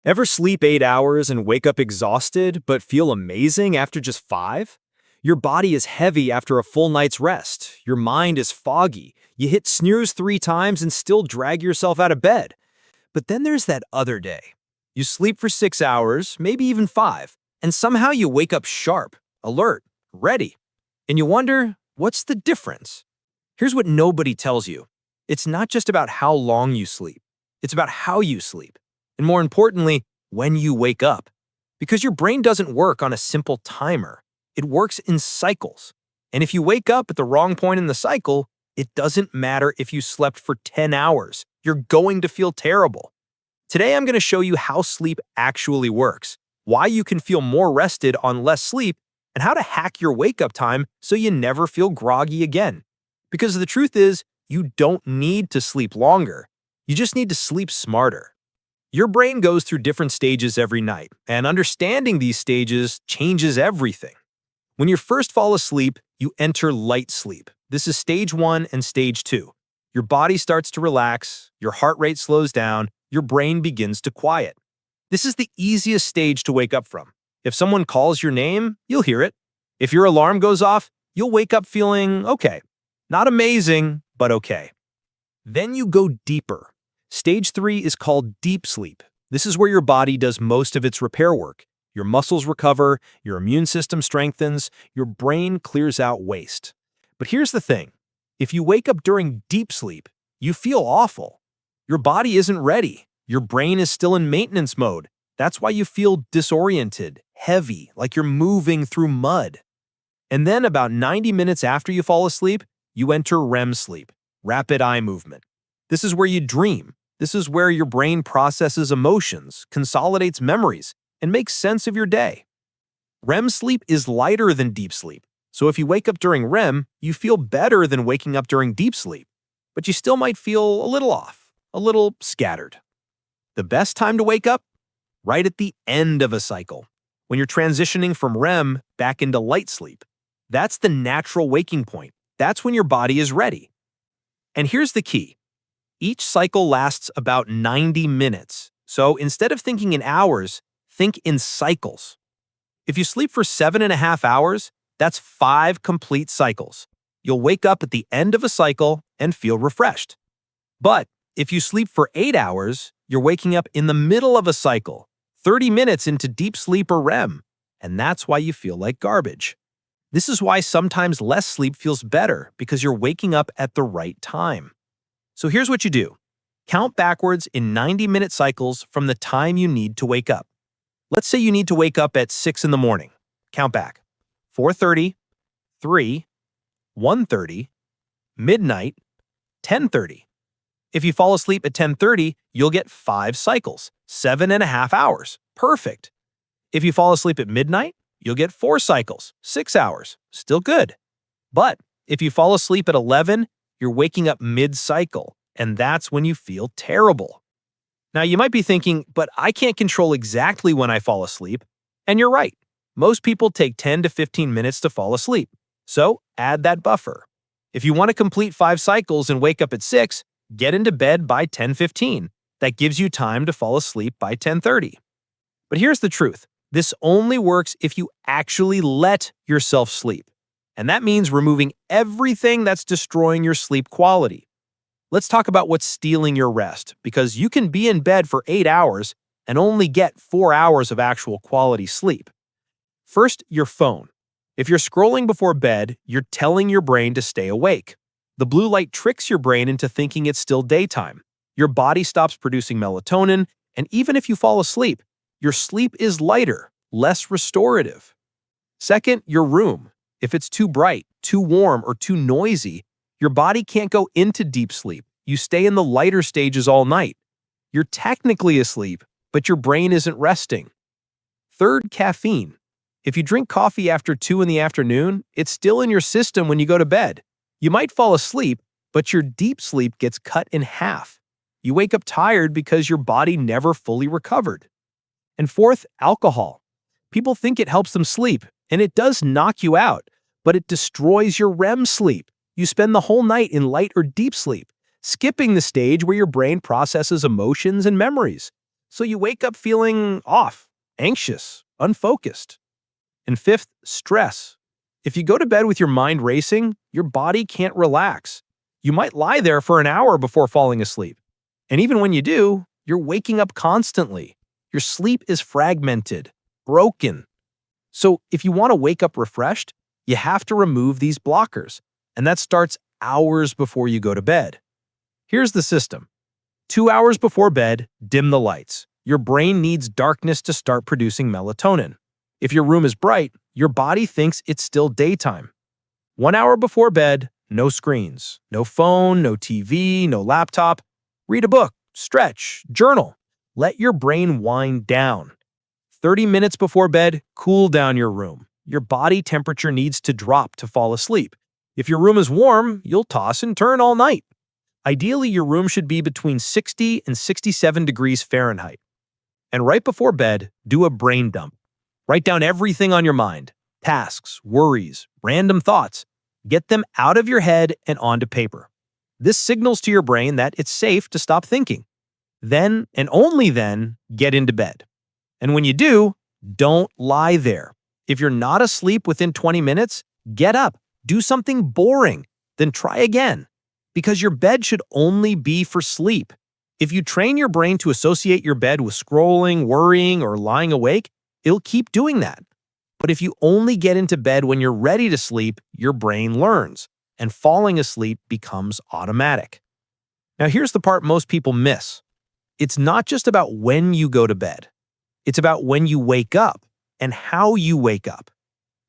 Ever sleep 8 hours and wake up exhausted but feel amazing after just five? Your body is heavy after a full night's rest. Your mind is foggy. You hit snooze 3 times and still drag yourself out of bed. But then there's that other day. You sleep for 6 hours, maybe even five, and somehow you wake up sharp, alert, ready. And you wonder, what's the difference? Here's what nobody tells you. It's not just about how long you sleep. It's about how you sleep. And more importantly, when you wake up. Because your brain doesn't work on a simple timer. It works in cycles. And if you wake up at the wrong point in the cycle, it doesn't matter if you slept for 10 hours. You're going to feel terrible. Today, I'm going to show you how sleep actually works, why you can feel more rested on less sleep, and how to hack your wake-up time so you never feel groggy again. Because the truth is, you don't need to sleep longer. You just need to sleep smarter. Your brain goes through different stages every night, and understanding these stages changes everything. When you first fall asleep, you enter light sleep. This is stage 1 and stage 2. Your body starts to relax, your heart rate slows down, your brain begins to quiet. This is the easiest stage to wake up from. If someone calls your name, you'll hear it. If your alarm goes off, you'll wake up feeling okay. Not amazing, but okay. Then you go deeper. Stage 3 is called deep sleep. This is where your body does most of its repair work. Your muscles recover, your immune system strengthens, your brain clears out waste. But here's the thing. If you wake up during deep sleep, you feel awful. Your body isn't ready. Your brain is still in maintenance mode. That's why you feel disoriented, heavy, like you're moving through mud. And then about 90 minutes after you fall asleep, you enter REM sleep, rapid eye movement. This is where you dream. This is where your brain processes emotions, consolidates memories, and makes sense of your day. REM sleep is lighter than deep sleep, so if you wake up during REM, you feel better than waking up during deep sleep, but you still might feel a little off, a little scattered. The best time to wake up? Right at the end of a cycle, when you're transitioning from REM back into light sleep. That's the natural waking point. That's when your body is ready. And here's the key. Each cycle lasts about 90 minutes, so instead of thinking in hours, think in cycles. If you sleep for 7.5 hours, that's 5 complete cycles. You'll wake up at the end of a cycle and feel refreshed. But if you sleep for 8 hours, you're waking up in the middle of a cycle, 30 minutes into deep sleep or REM, and that's why you feel like garbage. This is why sometimes less sleep feels better, because you're waking up at the right time. So here's what you do. Count backwards in 90-minute cycles from the time you need to wake up. Let's say you need to wake up at 6 in the morning. Count back. 4:30, 3, 1:30, midnight, 10:30. If you fall asleep at 10:30, you'll get 5 cycles, 7.5 hours. Perfect. If you fall asleep at midnight, you'll get 4 cycles, 6 hours. Still good. But if you fall asleep at 11, you're waking up mid-cycle, and that's when you feel terrible. Now, you might be thinking, but I can't control exactly when I fall asleep. And you're right. Most people take 10 to 15 minutes to fall asleep. So add that buffer. If you want to complete 5 cycles and wake up at 6, get into bed by 10:15. That gives you time to fall asleep by 10:30. But here's the truth. This only works if you actually let yourself sleep. And that means removing everything that's destroying your sleep quality. Let's talk about what's stealing your rest, because you can be in bed for 8 hours and only get 4 hours of actual quality sleep. First, your phone. If you're scrolling before bed, you're telling your brain to stay awake. The blue light tricks your brain into thinking it's still daytime. Your body stops producing melatonin, and even if you fall asleep, your sleep is lighter, less restorative. Second, your room. If it's too bright, too warm, or too noisy, your body can't go into deep sleep. You stay in the lighter stages all night. You're technically asleep, but your brain isn't resting. Third, caffeine. If you drink coffee after 2 in the afternoon, it's still in your system when you go to bed. You might fall asleep, but your deep sleep gets cut in half. You wake up tired because your body never fully recovered. And fourth, alcohol. People think it helps them sleep, and it does knock you out, but it destroys your REM sleep. You spend the whole night in light or deep sleep, skipping the stage where your brain processes emotions and memories. So you wake up feeling off, anxious, unfocused. And fifth, stress. If you go to bed with your mind racing, your body can't relax. You might lie there for an hour before falling asleep. And even when you do, you're waking up constantly. Your sleep is fragmented, broken. So if you want to wake up refreshed, you have to remove these blockers. And that starts hours before you go to bed. Here's the system. 2 hours before bed, dim the lights. Your brain needs darkness to start producing melatonin. If your room is bright, your body thinks it's still daytime. 1 hour before bed, no screens, no phone, no TV, no laptop. Read a book, stretch, journal. Let your brain wind down. 30 minutes before bed, cool down your room. Your body temperature needs to drop to fall asleep. If your room is warm, you'll toss and turn all night. Ideally, your room should be between 60 and 67 degrees Fahrenheit. And right before bed, do a brain dump. Write down everything on your mind, tasks, worries, random thoughts. Get them out of your head and onto paper. This signals to your brain that it's safe to stop thinking. Then, and only then, get into bed. And when you do, don't lie there. If you're not asleep within 20 minutes, get up, do something boring, then try again. Because your bed should only be for sleep. If you train your brain to associate your bed with scrolling, worrying, or lying awake, it'll keep doing that. But if you only get into bed when you're ready to sleep, your brain learns, and falling asleep becomes automatic. Now here's the part most people miss. It's not just about when you go to bed. It's about when you wake up and how you wake up.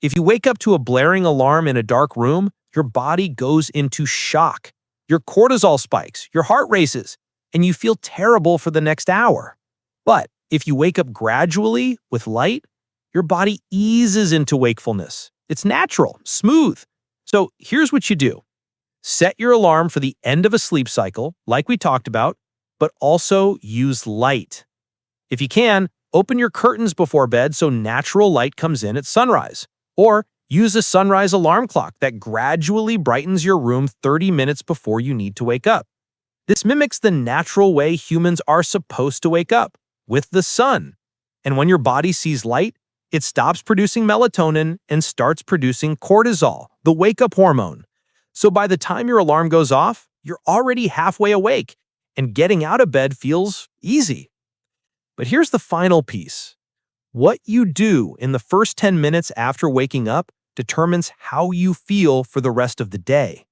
If you wake up to a blaring alarm in a dark room, your body goes into shock. Your cortisol spikes, your heart races, and you feel terrible for the next hour. But if you wake up gradually with light, your body eases into wakefulness. It's natural, smooth. So here's what you do. Set your alarm for the end of a sleep cycle, like we talked about, but also use light. If you can, open your curtains before bed so natural light comes in at sunrise. Or use a sunrise alarm clock that gradually brightens your room 30 minutes before you need to wake up. This mimics the natural way humans are supposed to wake up, with the sun. And when your body sees light, it stops producing melatonin and starts producing cortisol, the wake-up hormone. So by the time your alarm goes off, you're already halfway awake, and getting out of bed feels easy. But here's the final piece. What you do in the first 10 minutes after waking up determines how you feel for the rest of the day.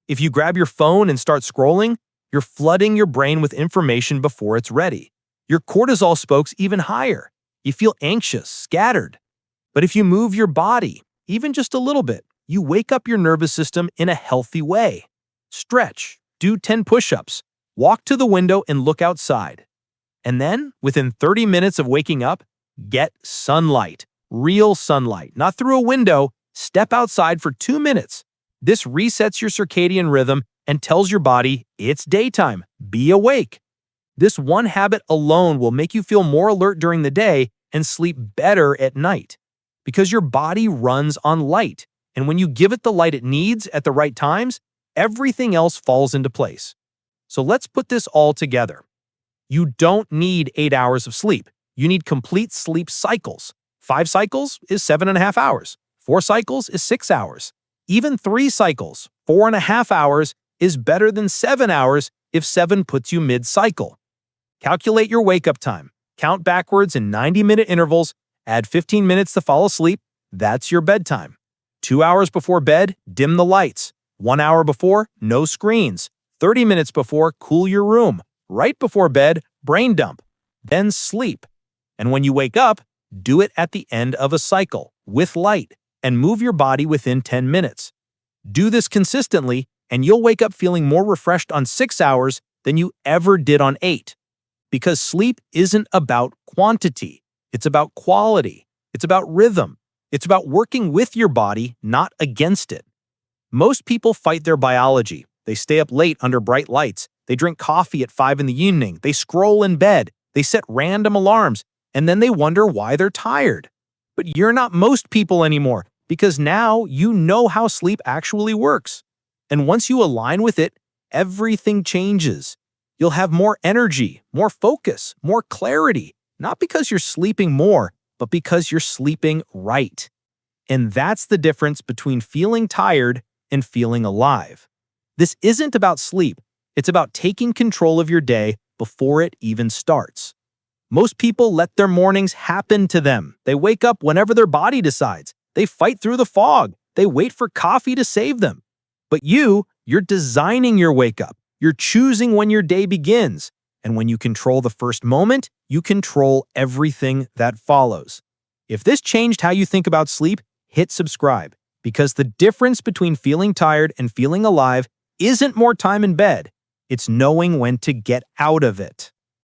If you grab your phone and start scrolling, you're flooding your brain with information before it's ready. Your cortisol spikes even higher. You feel anxious, scattered. But if you move your body, even just a little bit, you wake up your nervous system in a healthy way. Stretch, do 10 push-ups, walk to the window and look outside. And then, within 30 minutes of waking up, get sunlight, real sunlight, not through a window. Step outside for 2 minutes. This resets your circadian rhythm and tells your body it's daytime, be awake. This one habit alone will make you feel more alert during the day and sleep better at night. Because your body runs on light, and when you give it the light it needs at the right times, everything else falls into place. So let's put this all together. You don't need 8 hours of sleep. You need complete sleep cycles. 5 cycles is 7.5 hours. 4 cycles is 6 hours. Even 3 cycles, 4.5 hours, is better than 7 hours if 7 puts you mid-cycle. Calculate your wake-up time. Count backwards in 90-minute intervals. Add 15 minutes to fall asleep. That's your bedtime. 2 hours before bed, dim the lights. 1 hour before, no screens. 30 minutes before, cool your room. Right before bed, brain dump. Then sleep. And when you wake up, do it at the end of a cycle, with light, and move your body within 10 minutes. Do this consistently, and you'll wake up feeling more refreshed on 6 hours than you ever did on 8. Because sleep isn't about quantity. It's about quality. It's about rhythm. It's about working with your body, not against it. Most people fight their biology. They stay up late under bright lights. They drink coffee at 5 in the evening. They scroll in bed. They set random alarms. And then they wonder why they're tired. But you're not most people anymore, because now you know how sleep actually works. And once you align with it, everything changes. You'll have more energy, more focus, more clarity, not because you're sleeping more, but because you're sleeping right. And that's the difference between feeling tired and feeling alive. This isn't about sleep. It's about taking control of your day before it even starts. Most people let their mornings happen to them. They wake up whenever their body decides. They fight through the fog. They wait for coffee to save them. But you're designing your wake up. You're choosing when your day begins. And when you control the first moment, you control everything that follows. If this changed how you think about sleep, hit subscribe, because the difference between feeling tired and feeling alive isn't more time in bed. It's knowing when to get out of it.